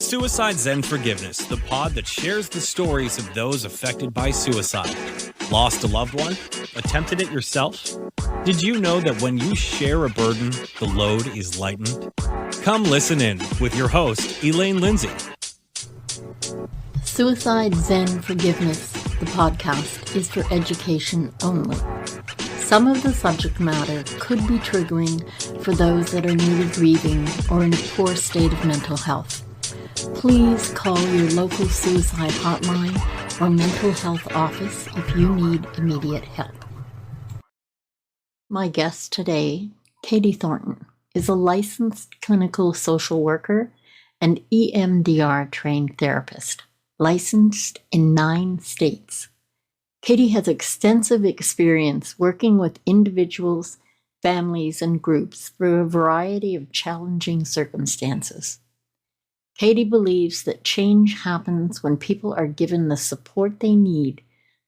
Suicide Zen Forgiveness, the pod that shares the stories of those affected by suicide. Lost a loved one? Attempted it yourself? Did you know that when you share a burden, the load is lightened? Come listen in with your host, Elaine Lindsay. Suicide Zen Forgiveness, the podcast, is for education only. Some of the subject matter could be triggering for those that are newly grieving or in a poor state of mental health. Please call your local suicide hotline or mental health office if you need immediate help. My guest today, Katie Thornton, is a licensed clinical social worker and EMDR trained therapist, licensed in 9 states. Katie has extensive experience working with individuals, families, and groups through a variety of challenging circumstances. Katie believes that change happens when people are given the support they need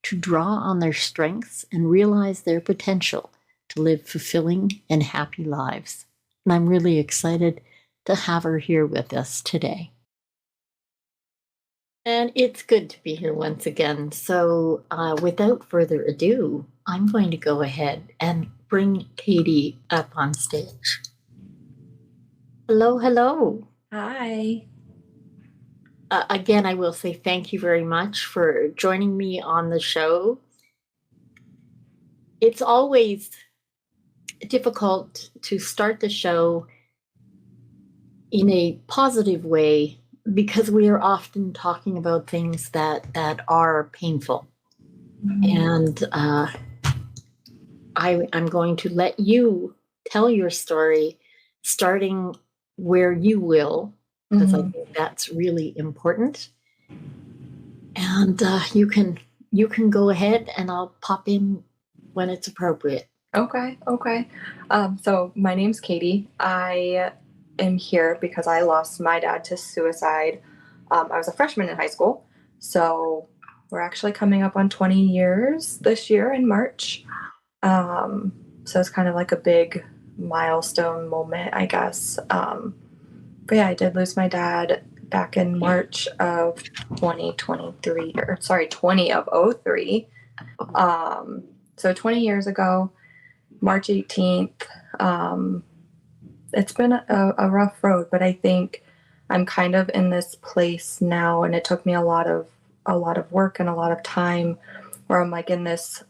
to draw on their strengths and realize their potential to live fulfilling and happy lives. And I'm really excited to have her here with us today. And it's good to be here once again. So without further ado, I'm going to go ahead and bring Katie up on stage. Hello, hello. Hi. Again, I will say thank you very much for joining me on the show. It's always difficult to start the show in a positive way because we are often talking about things that are painful. And I'm going to let you tell your story, starting where you will, because I think that's really important. And you can go ahead and I'll pop in when it's appropriate. Okay. So my name's Katie. I am here because I lost my dad to suicide. I was a freshman in high school, so we're actually coming up on 20 years this year in March. So it's kind of like a big milestone moment, I guess. But yeah, I did lose my dad back in March of 2023, 20 of 03. So 20 years ago, March 18th. It's been a rough road, but I think I'm kind of in this place now, and it took me a lot of work and a lot of time where I'm like in this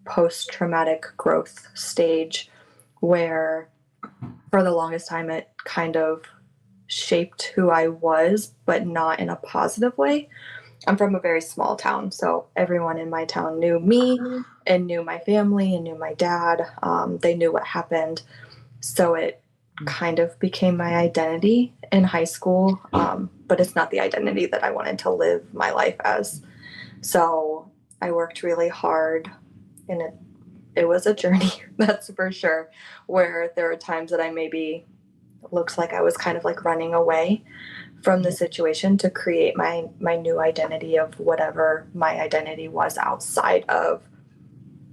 post-traumatic growth stage where for the longest time it kind of shaped who I was, but not in a positive way. I'm from a very small town, so everyone in my town knew me and knew my family and knew my dad. They knew what happened. So it kind of became my identity in high school, but it's not the identity that I wanted to live my life as. So I worked really hard, and it was a journey, that's for sure, where there were times that I maybe looks like I was kind of like running away from the situation to create my new identity of whatever my identity was outside of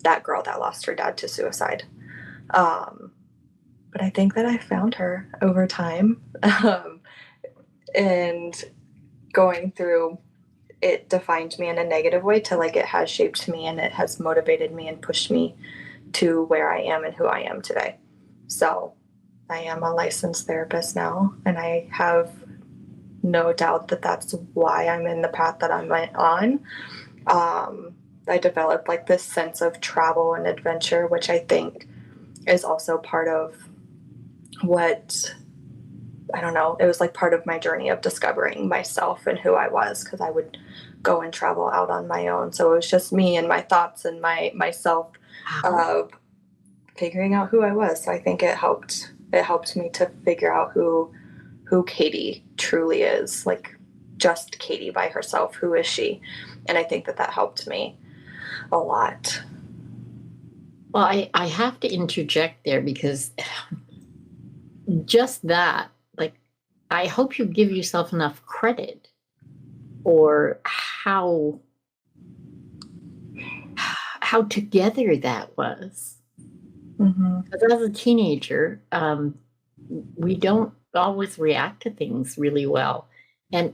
that girl that lost her dad to suicide. But I think that I found her over time, and going through it defined me in a negative way to like it has shaped me and it has motivated me and pushed me to where I am and who I am today. So I am a licensed therapist now, and I have no doubt that that's why I'm in the path that I'm on. I developed like this sense of travel and adventure, which I think is also part of what, I don't know, it was like part of my journey of discovering myself and who I was, because I would go and travel out on my own. So it was just me and my thoughts and myself of figuring out who I was. So I think it helped me to figure out who Katie truly is, like just Katie by herself. Who is she? And I think that helped me a lot. Well, I have to interject there because just that, like, I hope you give yourself enough credit for how together that was. Because as a teenager, we don't always react to things really well. and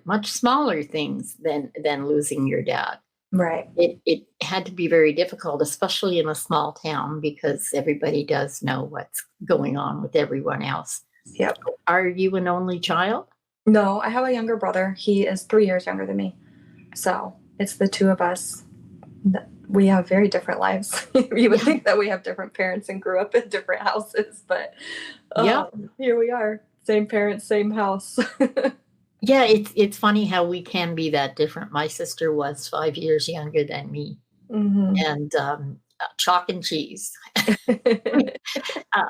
much smaller things than losing your dad. Right. It had to be very difficult, especially in a small town, because everybody does know what's going on with everyone else. Yep. Are you an only child? No, I have a younger brother. He is 3 years younger than me. So it's the two of us. We have very different lives. You would think that we have different parents and grew up in different houses, but here we are. Same parents, same house. Yeah, it's funny how we can be that different. My sister was 5 years younger than me, and chalk and cheese.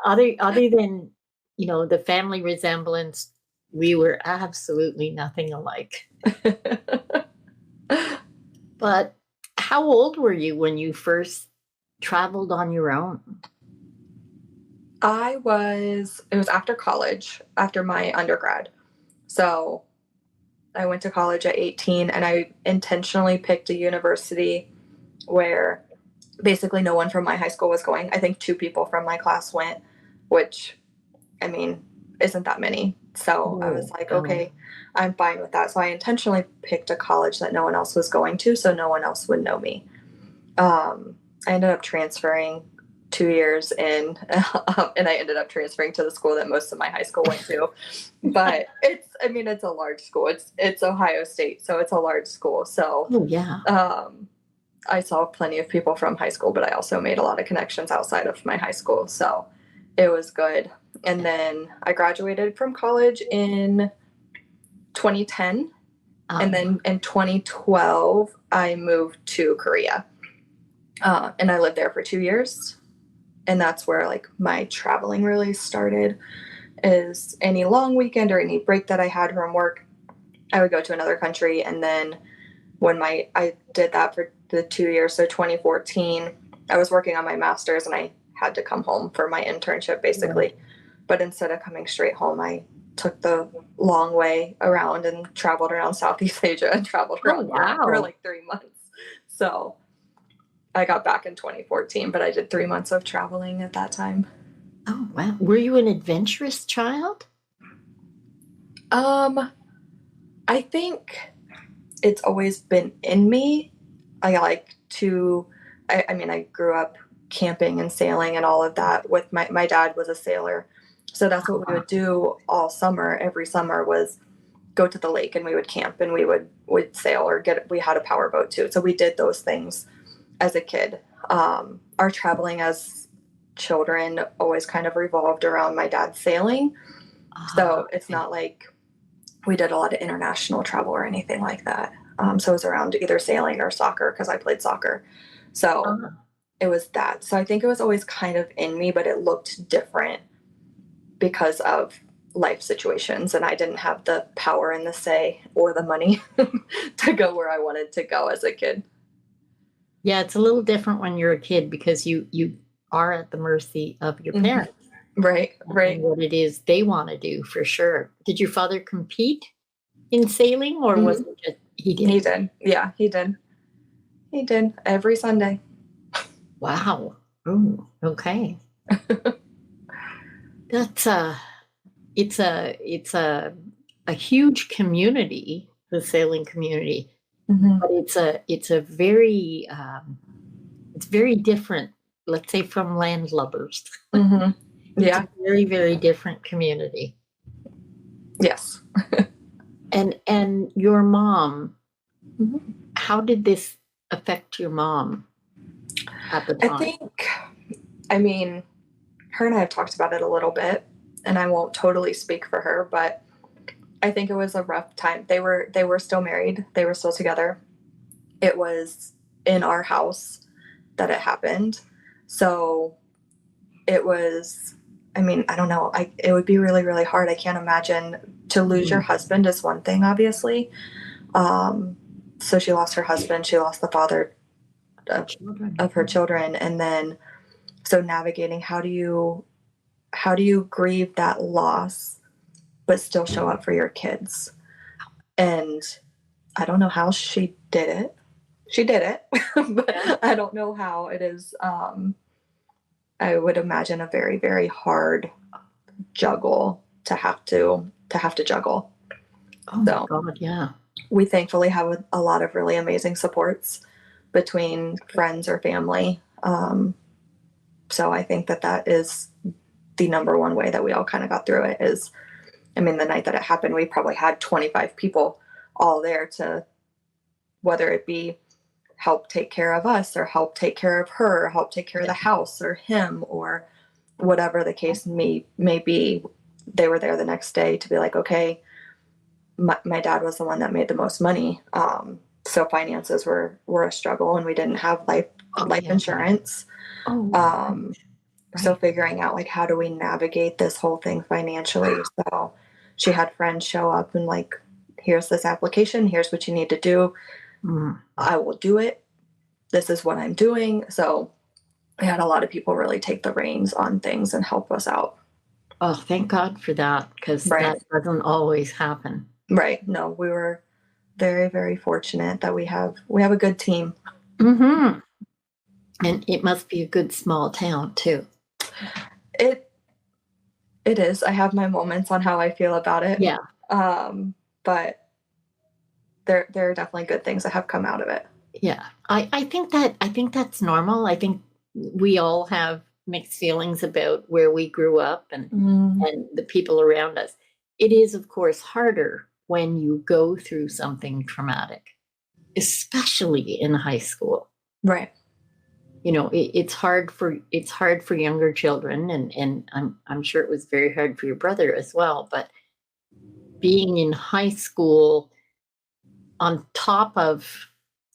Other than the family resemblance, we were absolutely nothing alike. But how old were you when you first traveled on your own? It was after college, after my undergrad. So I went to college at 18, and I intentionally picked a university where basically no one from my high school was going. I think 2 people from my class went, which, I mean, isn't that many. So I was like, okay, I'm fine with that. So I intentionally picked a college that no one else was going to, so no one else would know me. I ended up transferring 2 years in, and I ended up transferring to the school that most of my high school went to. But it's a large school. It's Ohio State, so it's a large school. So I saw plenty of people from high school, but I also made a lot of connections outside of my high school. So it was good. And then I graduated from college in 2010. And then in 2012, I moved to Korea. And I lived there for 2 years. And that's where like my traveling really started. Is any long weekend or any break that I had from work, I would go to another country. And then when I did that for the 2 years, so 2014, I was working on my master's and I had to come home for my internship basically. Right. But instead of coming straight home, I took the long way around and traveled around Southeast Asia and traveled around for like 3 months. So I got back in 2014, but I did 3 months of traveling at that time. Oh, wow. Were you an adventurous child? I think it's always been in me. I like to, I grew up camping and sailing and all of that with my dad was a sailor. So that's what we would do all summer. Every summer was go to the lake and we would camp and we would sail or we had a power boat too. So we did those things as a kid. Our traveling as children always kind of revolved around my dad sailing. So it's not like we did a lot of international travel or anything like that. So it was around either sailing or soccer because I played soccer. So it was that. So I think it was always kind of in me, but it looked different because of life situations. And I didn't have the power and the say or the money to go where I wanted to go as a kid. Yeah, it's a little different when you're a kid because you are at the mercy of your parents. Right. And what it is they want to do, for sure. Did your father compete in sailing or was it just he did? He did. Yeah, he did. He did every Sunday. Wow. Oh, okay. That's it's a huge community, the sailing community. But it's very different, let's say, from landlubbers. Yeah. It's a very, very different community. Yes. And your mom, how did this affect your mom at the time? I think, her and I have talked about it a little bit, and I won't totally speak for her, but I think it was a rough time. They were still married. They were still together. It was in our house that it happened. So it was, I don't know. It would be really, really hard. I can't imagine to lose your husband is one thing, obviously. So she lost her husband. She lost the father of her children. And then, so navigating, how do you grieve that loss, but still show up for your kids? And I don't know how she did it. She did it, but I don't know how it is. I would imagine a very, very hard juggle to have to juggle. Oh my So God, yeah. we thankfully have a lot of really amazing supports between friends or family. So I think that is the number one way that we all kind of got through it is, I mean, the night that it happened, we probably had 25 people all there to, whether it be help take care of us or help take care of her, or help take care of the house or him, or whatever the case may be. They were there the next day to be like, okay, my dad was the one that made the most money. So finances were a struggle, and we didn't have life insurance. So figuring out like, how do we navigate this whole thing financially? So she had friends show up and like, here's this application, here's what you need to do. I will do it. This is what I'm doing. So we had a lot of people really take the reins on things and help us out. Oh, thank God for that, because that doesn't always happen. Right. No, we were very, very fortunate that we have a good team. And it must be a good small town too. It is. I have my moments on how I feel about it. Yeah. But there are definitely good things that have come out of it. Yeah. I think that's normal. I think we all have mixed feelings about where we grew up and the people around us. It is, of course, harder when you go through something traumatic, especially in high school. Right. You know, it's hard for younger children, and I'm sure it was very hard for your brother as well. But being in high school, on top of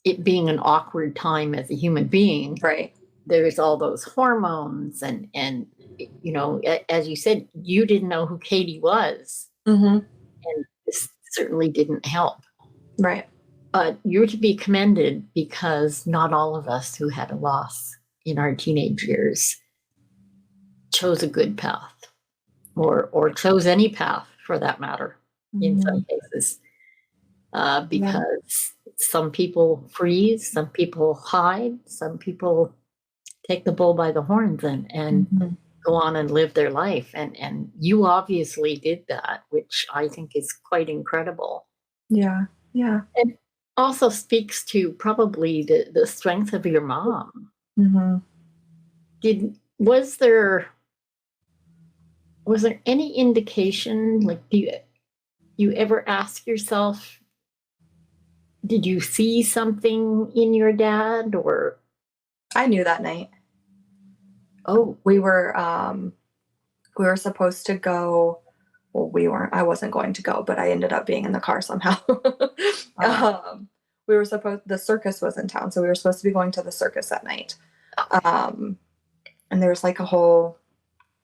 it being an awkward time as a human being, right? There's all those hormones, and you know, as you said, you didn't know who Katie was, and this certainly didn't help. Right. But you're to be commended, because not all of us who had a loss in our teenage years chose a good path, or chose any path for that matter, in some cases, because some people freeze, some people hide, some people take the bull by the horns and go on and live their life. And you obviously did that, which I think is quite incredible. Yeah. Yeah. And also speaks to probably the strength of your mom. Was there any indication, like, do you ever ask yourself, did you see something in your dad? Or I knew that night. Oh, we were supposed to go. Well, we weren't. I wasn't going to go, but I ended up being in the car somehow. The circus was in town, so we were supposed to be going to the circus that night. And there was like a whole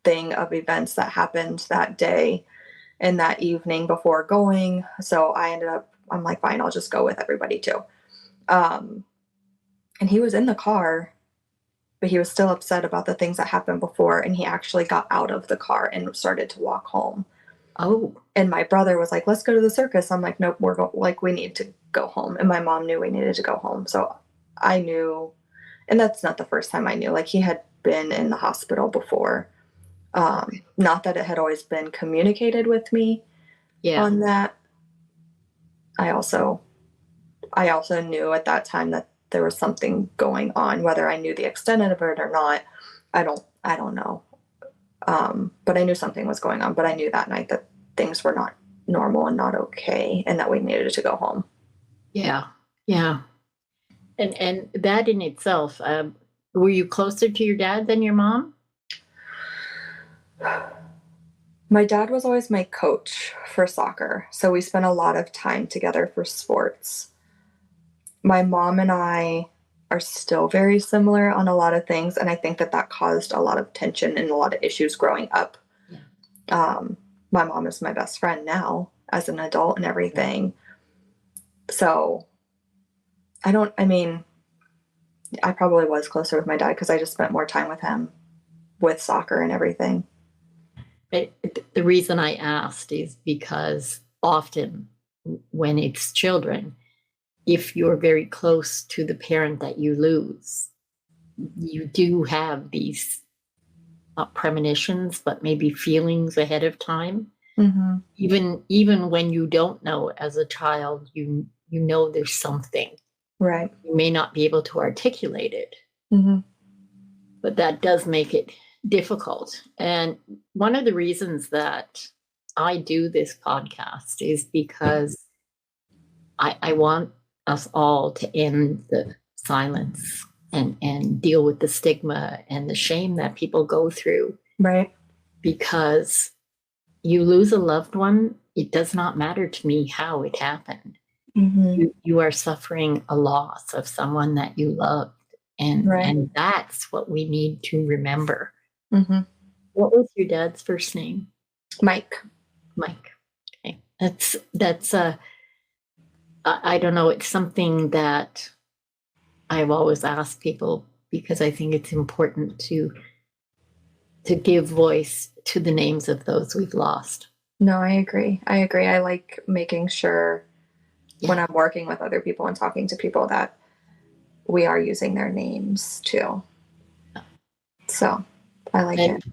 thing of events that happened that day and that evening before going. So I'm like, fine, I'll just go with everybody too. And he was in the car, but he was still upset about the things that happened before. And he actually got out of the car and started to walk home. Oh. And my brother was like, let's go to the circus. I'm like, nope, we need to go home. And my mom knew we needed to go home. So I knew, and that's not the first time I knew, like, he had been in the hospital before. Not that it had always been communicated with me on that. I also knew at that time that there was something going on. Whether I knew the extent of it or not, I don't know. But I knew something was going on. But I knew that night that things were not normal and not okay, and that we needed to go home. Yeah. And that in itself, were you closer to your dad than your mom? My dad was always my coach for soccer, so we spent a lot of time together for sports. My mom and I are still very similar on a lot of things, and I think that caused a lot of tension and a lot of issues growing up. My mom is my best friend now as an adult and everything. So I probably was closer with my dad because I just spent more time with him with soccer and everything. The reason I asked is because often when it's children, if you're very close to the parent that you lose, you do have these, not premonitions, but maybe feelings ahead of time. Mm-hmm. Even when you don't know as a child, you know there's something. Right. You may not be able to articulate it, Mm-hmm. but that does make it difficult. And one of the reasons that I do this podcast is because I want us all to end the silence and deal with the stigma and the shame that people go through. Right. Because you lose a loved one, it does not matter to me how it happened. Mm-hmm. You are suffering a loss of someone that you loved. And that's what we need to remember. Mm-hmm. What was your dad's first name? Mike. Mike. Okay. That's I don't know, it's something that I've always asked people because I think it's important to give voice to the names of those we've lost. No, I agree. I like making sure when I'm working with other people and talking to people that we are using their names too. So I like it.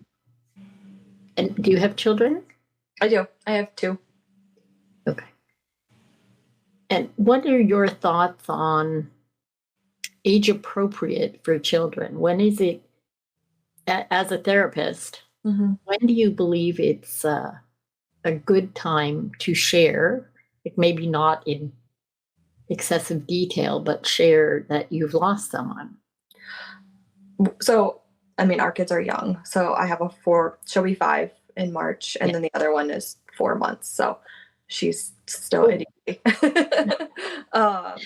And do you have children? I do. I have 2. Okay. And what are your thoughts on age appropriate for children? When is it, as a therapist, Mm-hmm. when do you believe it's a good time to share, like maybe not in excessive detail, but share that you've lost someone? So, I mean, our kids are young. So I have she'll be 5 in March, and then the other one is 4 months. So she's still itty bitty. Our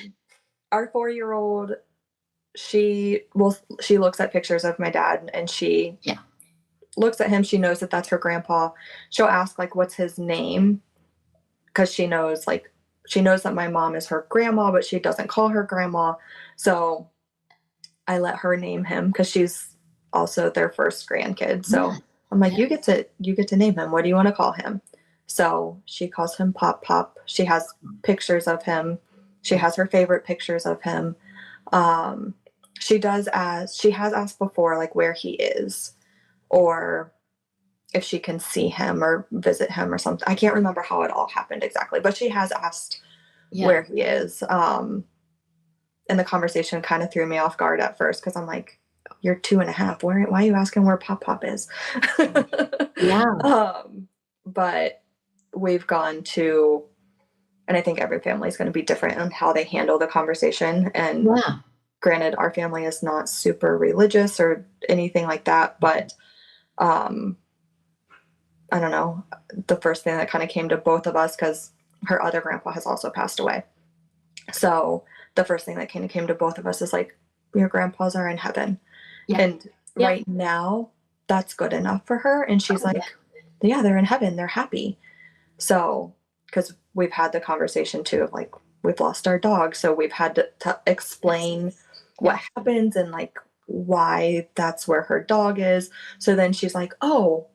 4-year-old, she looks at pictures of my dad, and she looks at him. She knows that that's her grandpa. She'll ask, like, what's his name? Because she knows that my mom is her grandma, but she doesn't call her grandma. So I let her name him because she's also their first grandkid. So I'm like, you get to name him. What do you want to call him? So she calls him Pop Pop. She has pictures of him. She has her favorite pictures of him. She has asked before, like, where he is, or if she can see him or visit him or something. I can't remember how it all happened exactly, but she has asked where he is. And the conversation kind of threw me off guard at first because I'm like, you're 2.5. Why are you asking where Pop Pop is? But we've gone to, and I think every family is going to be different on how they handle the conversation. And granted, our family is not super religious or anything like that, but I don't know, the first thing that kind of came to both of us, because her other grandpa has also passed away. So the first thing that came to both of us is like, your grandpas are in heaven. And right now that's good enough for her. And she's like, yeah, they're in heaven. They're happy. So, because we've had the conversation too of like, we've lost our dog. So we've had to explain what happens and like why that's where her dog is. So then she's like, oh,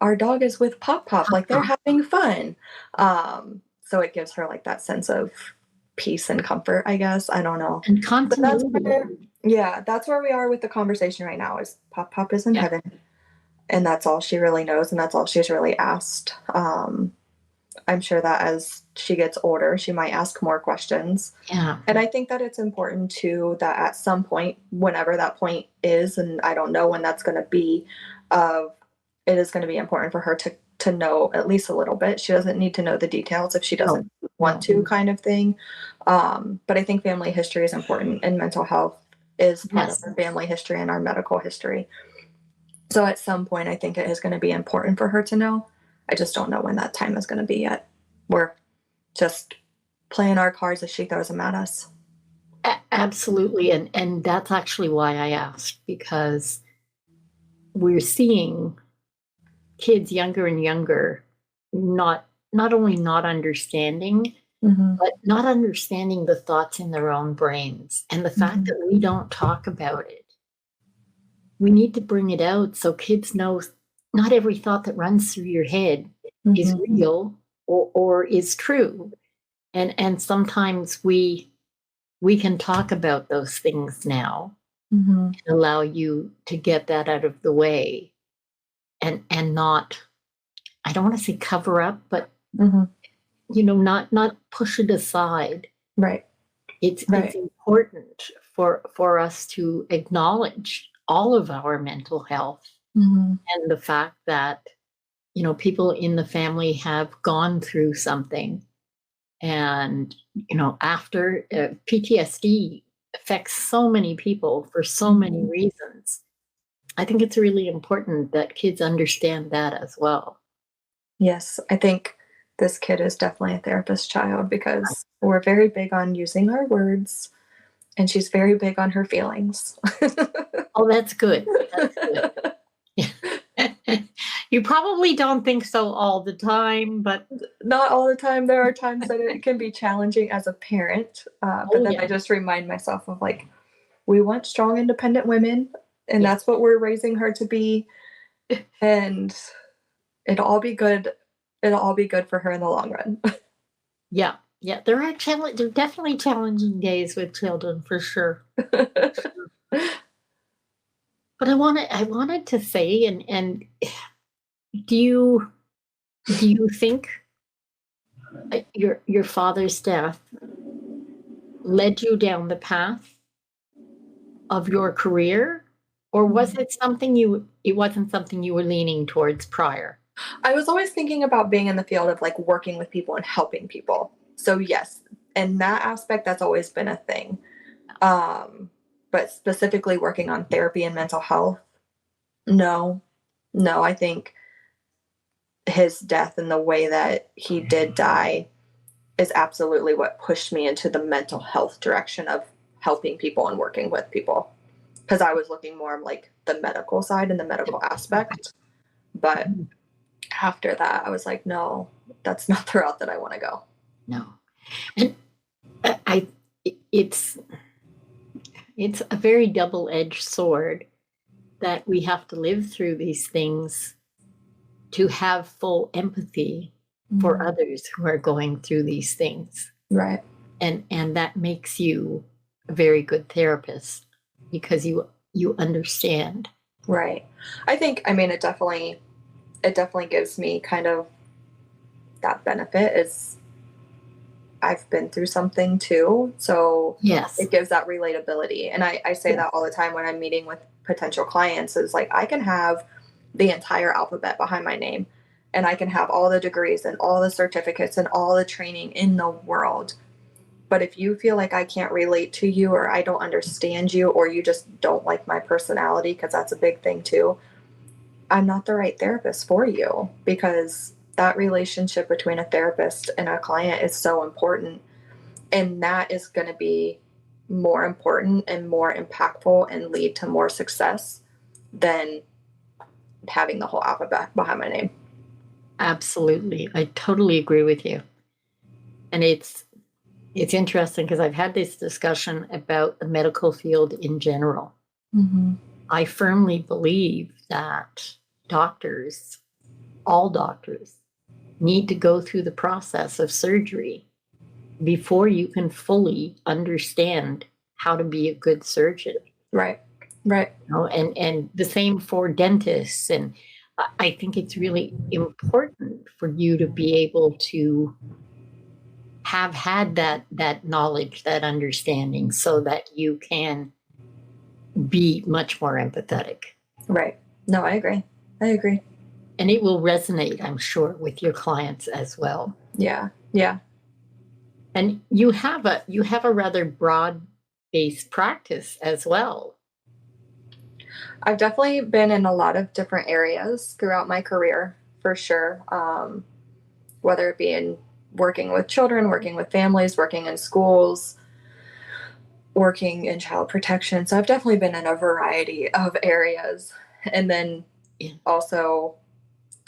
our dog is with Pop Pop. Like, they're having fun. So it gives her like that sense of peace and comfort, I guess. I don't know. And continuity. That's where we are with the conversation right now, is Pop Pop is in heaven. And that's all she really knows. And that's all she's really asked. I'm sure that as she gets older, she might ask more questions. Yeah. And I think that it's important too, that at some point, whenever that point is, and I don't know when that's going to be, it is going to be important for her to know at least a little bit. She doesn't need to know the details if she doesn't want to, kind of thing. But I think family history is important, and mental health is part of our family history and our medical history. So at some point, I think it is going to be important for her to know. I just don't know when that time is going to be yet. We're just playing our cards as she throws them at us. Absolutely. And that's actually why I asked, because we're seeing kids younger and younger, not only not understanding, but not understanding the thoughts in their own brains. And the fact that we don't talk about it, we need to bring it out so kids know not every thought that runs through your head is real or is true. And sometimes we can talk about those things now and allow you to get that out of the way and not I don't want to say cover up, but Mm-hmm. not push it aside. Right. It's Right. important for us to acknowledge all of our mental health Mm-hmm. and the fact that people in the family have gone through something, and after PTSD affects so many people for so many reasons. I think it's really important that kids understand that as well. Yes, I think this kid is definitely a therapist child because we're very big on using our words, and she's very big on her feelings. Oh, that's good. That's good. You probably don't think so all the time, but Not all the time. There are times that it can be challenging as a parent, but then yeah. I just remind myself of like, we want strong, independent women, and Yeah. that's what we're raising her to be. And it'll all be good. It'll all be good for her in the long run. Yeah. There are definitely challenging days with children for sure. But I wanted to say, and do you think your father's death led you down the path of your career, or was it wasn't something you were leaning towards prior? I was always thinking about being in the field of like working with people and helping people. So yes, in that aspect, that's always been a thing. But specifically working on therapy and mental health, no, no. I think his death and the way that he did die is absolutely what pushed me into the mental health direction of helping people and working with people. Because I was looking more like the medical side and the medical aspect. But after that, I was like, no, that's not the route that I want to go. No. And I it's a very double-edged sword that we have to live through these things to have full empathy for others who are going through these things. Right. And that makes you a very good therapist because you understand. Right. I think, I mean, it definitely gives me kind of that benefit is I've been through something too. So Yes. it gives that relatability. And I say that all the time when I'm meeting with potential clients is like, I can have the entire alphabet behind my name, and I can have all the degrees and all the certificates and all the training in the world. But if you feel like I can't relate to you, or I don't understand you, or you just don't like my personality, because that's a big thing too, I'm not the right therapist for you, because that relationship between a therapist and a client is so important. And that is going to be more important and more impactful and lead to more success than having the whole alphabet behind my name. Absolutely. I totally agree with you. And it's interesting because I've had this discussion about the medical field in general. Mm-hmm. I firmly believe that all doctors, need to go through the process of surgery before you can fully understand how to be a good surgeon. Right. Right. And the same for dentists. And I think it's really important for you to be able to have had that knowledge, that understanding, so that you can be much more empathetic. Right. No, I agree. And it will resonate, I'm sure, with your clients as well. Yeah. Yeah. And you have a rather broad-based practice as well. I've definitely been in a lot of different areas throughout my career, for sure. Whether it be in working with children, working with families, working in schools, working in child protection. So I've definitely been in a variety of areas. And then also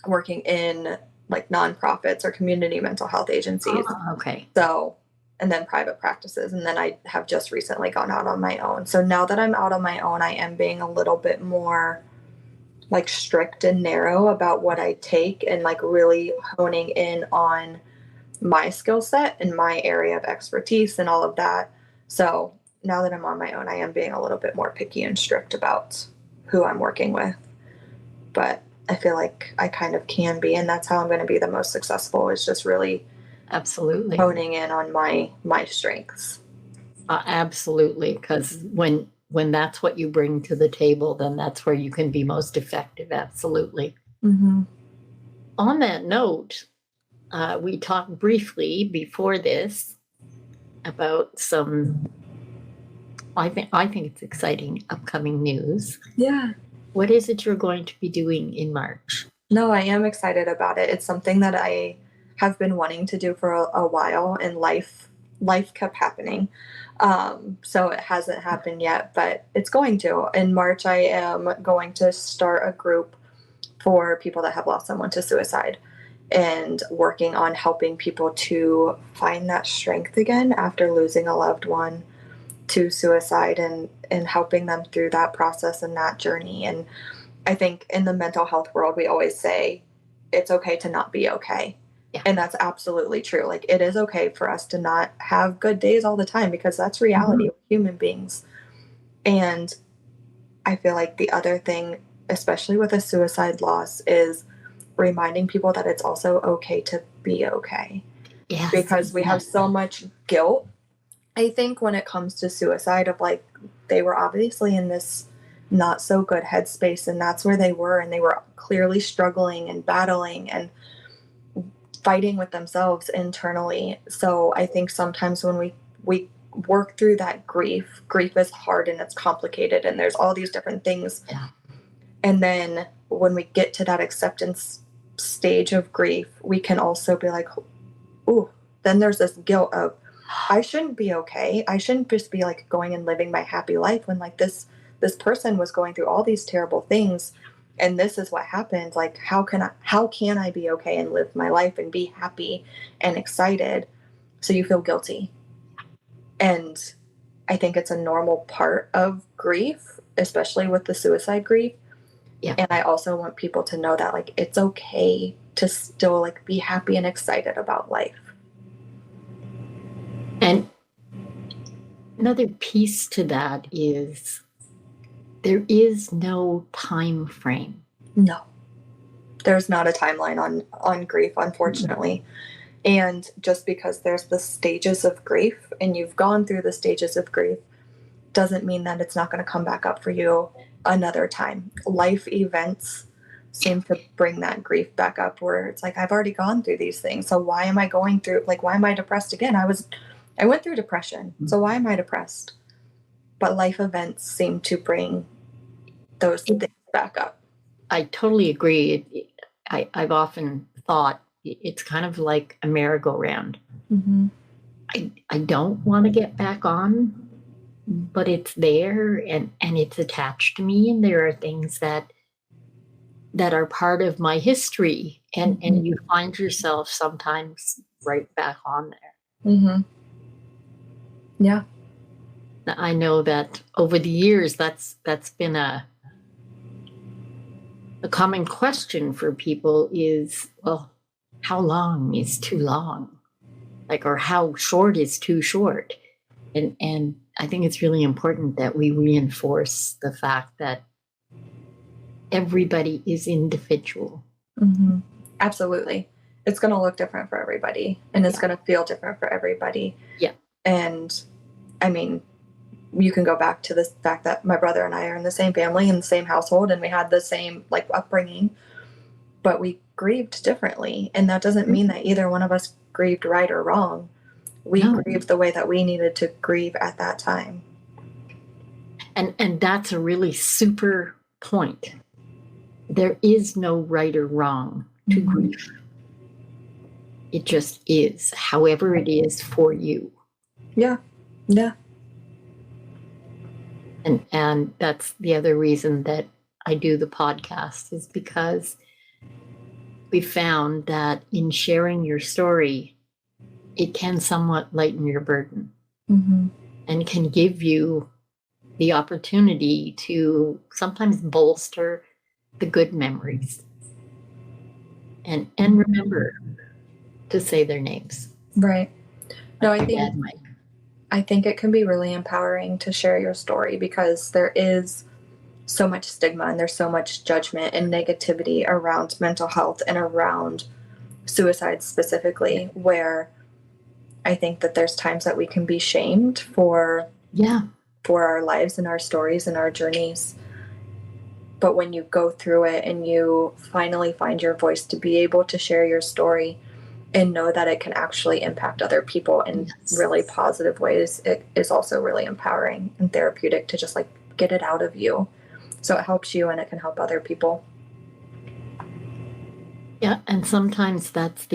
working in like nonprofits or community mental health agencies. Oh, okay. So, and then private practices. And then I have just recently gone out on my own. So now that I'm out on my own, I am being a little bit more like strict and narrow about what I take, and like really honing in on my skill set and my area of expertise and all of that. So now that I'm on my own, I am being a little bit more picky and strict about who I'm working with. But I feel like I kind of can be, and that's how I'm going to be the most successful, is just really Absolutely. honing in on my strengths. Absolutely. Because when that's what you bring to the table, then that's where you can be most effective. Absolutely. Mm-hmm. On that note, we talked briefly before this about some, I think it's exciting upcoming news. Yeah. What is it you're going to be doing in March? No, I am excited about it. It's something that I have been wanting to do for a while, and life kept happening. So it hasn't happened yet, but it's going to. In March, I am going to start a group for people that have lost someone to suicide, and working on helping people to find that strength again after losing a loved one to suicide, and helping them through that process and that journey. And I think in the mental health world, we always say it's okay to not be okay. Yeah. And that's absolutely true. Like, it is okay for us to not have good days all the time, because that's reality with human beings. And I feel like the other thing, especially with a suicide loss, is reminding people that it's also okay to be okay. Yes. Because we have so much guilt, I think, when it comes to suicide, of like, they were obviously in this not so good headspace, and that's where they were, and they were clearly struggling and battling and fighting with themselves internally. So I think sometimes when we work through that grief is hard, and it's complicated, and there's all these different things. Yeah. And then when we get to that acceptance stage of grief, we can also be like, ooh, then there's this guilt of, I shouldn't be okay. I shouldn't just be like going and living my happy life when like this person was going through all these terrible things, and this is what happened. Like, how can I be okay and live my life and be happy and excited? So you feel guilty. And I think it's a normal part of grief, especially with the suicide grief. Yeah. And I also want people to know that like it's okay to still like be happy and excited about life. And another piece to that is there is no time frame. No, there's not a timeline on grief, unfortunately. And just because there's the stages of grief, and you've gone through the stages of grief, doesn't mean that it's not going to come back up for you another time. Life events seem to bring that grief back up, where it's like, I've already gone through these things, so why am I going through, like, why am I depressed again? I went through depression, so why am I depressed? But life events seem to bring those things back up. I totally agree. I've often thought it's kind of like a merry-go-round. Mm-hmm. I don't want to get back on, but it's there, and it's attached to me, and there are things that are part of my history, and you find yourself sometimes right back on there. Mm-hmm. Yeah. I know that over the years, that's been a common question for people is, well, how long is too long? Like, or how short is too short? And I think it's really important that we reinforce the fact that everybody is individual. Mm-hmm. Absolutely. It's going to look different for everybody, and it's going to feel different for everybody. Yeah. And I mean, you can go back to the fact that my brother and I are in the same family, in the same household, and we had the same like upbringing, but we grieved differently. And that doesn't mean that either one of us grieved right or wrong. We grieved the way that we needed to grieve at that time. And that's a really super point. There is no right or wrong to grief. It just is, however it is for you. Yeah. Yeah. And that's the other reason that I do the podcast, is because we found that in sharing your story, it can somewhat lighten your burden, and can give you the opportunity to sometimes bolster the good memories. And remember to say their names. Right. No, I think it can be really empowering to share your story, because there is so much stigma and there's so much judgment and negativity around mental health and around suicide specifically, where I think that there's times that we can be shamed for our lives and our stories and our journeys. But when you go through it and you finally find your voice to be able to share your story and know that it can actually impact other people in really positive ways, it is also really empowering and therapeutic to just like get it out of you. So it helps you and it can help other people. Yeah, and sometimes that's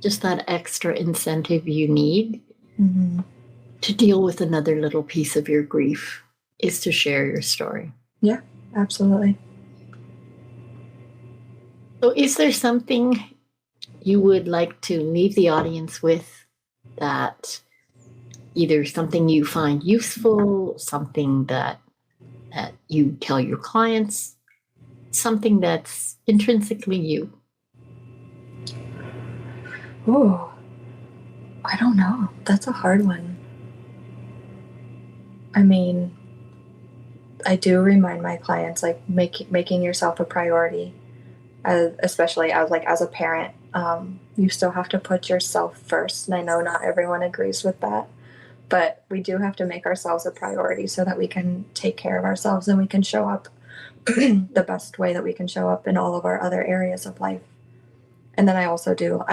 just that extra incentive you need to deal with another little piece of your grief is to share your story. Yeah, absolutely. So is there something you would like to leave the audience with, that either something you find useful, something that you tell your clients, something that's intrinsically you? Oh, I don't know. That's a hard one. I mean, I do remind my clients, like making yourself a priority, especially as a parent. You still have to put yourself first. And I know not everyone agrees with that, but we do have to make ourselves a priority so that we can take care of ourselves and we can show up the best way that we can show up in all of our other areas of life. And then I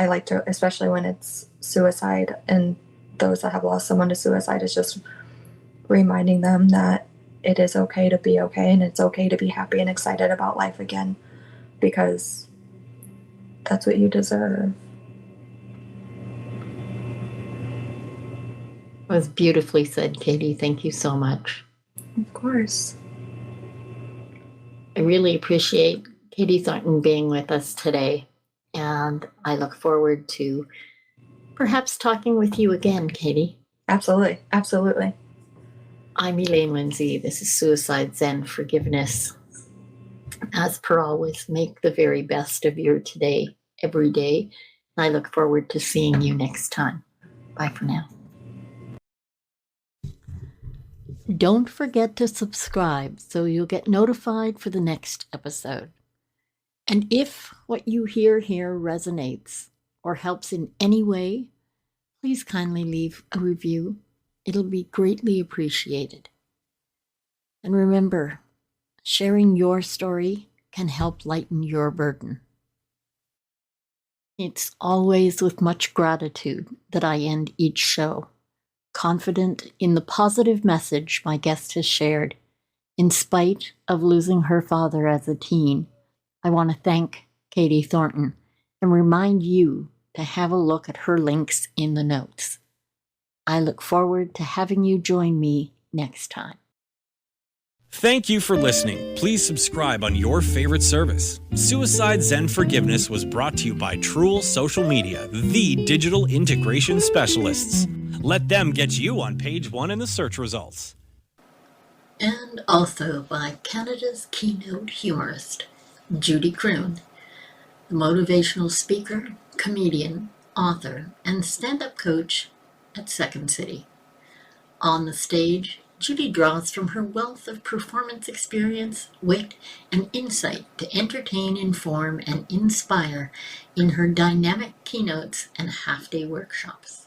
like to, especially when it's suicide and those that have lost someone to suicide, is just reminding them that it is okay to be okay and it's okay to be happy and excited about life again, because that's what you deserve. It was beautifully said, Katie. Thank you so much. Of course. I really appreciate Katie Thornton being with us today, and I look forward to perhaps talking with you again, Katie. Absolutely. Absolutely. I'm Elaine Lindsay. This is Suicide Zen Forgiveness. As per always, make the very best of your today, every day. I look forward to seeing you next time. Bye for now. Don't forget to subscribe so you'll get notified for the next episode. And if what you hear here resonates or helps in any way, please kindly leave a review. It'll be greatly appreciated. And remember, sharing your story can help lighten your burden. It's always with much gratitude that I end each show, confident in the positive message my guest has shared. In spite of losing her father as a teen, I want to thank Katie Thornton and remind you to have a look at her links in the notes. I look forward to having you join me next time. Thank you for listening. Please subscribe on your favorite service. Suicide Zen Forgiveness was brought to you by Truel Social Media, the digital integration specialists. Let them get you on page 1 in the search results. And also by Canada's keynote humorist, Judy Croon, the motivational speaker, comedian, author, and stand-up coach at Second City. On the stage, Judy draws from her wealth of performance experience, wit, and insight to entertain, inform, and inspire in her dynamic keynotes and half-day workshops.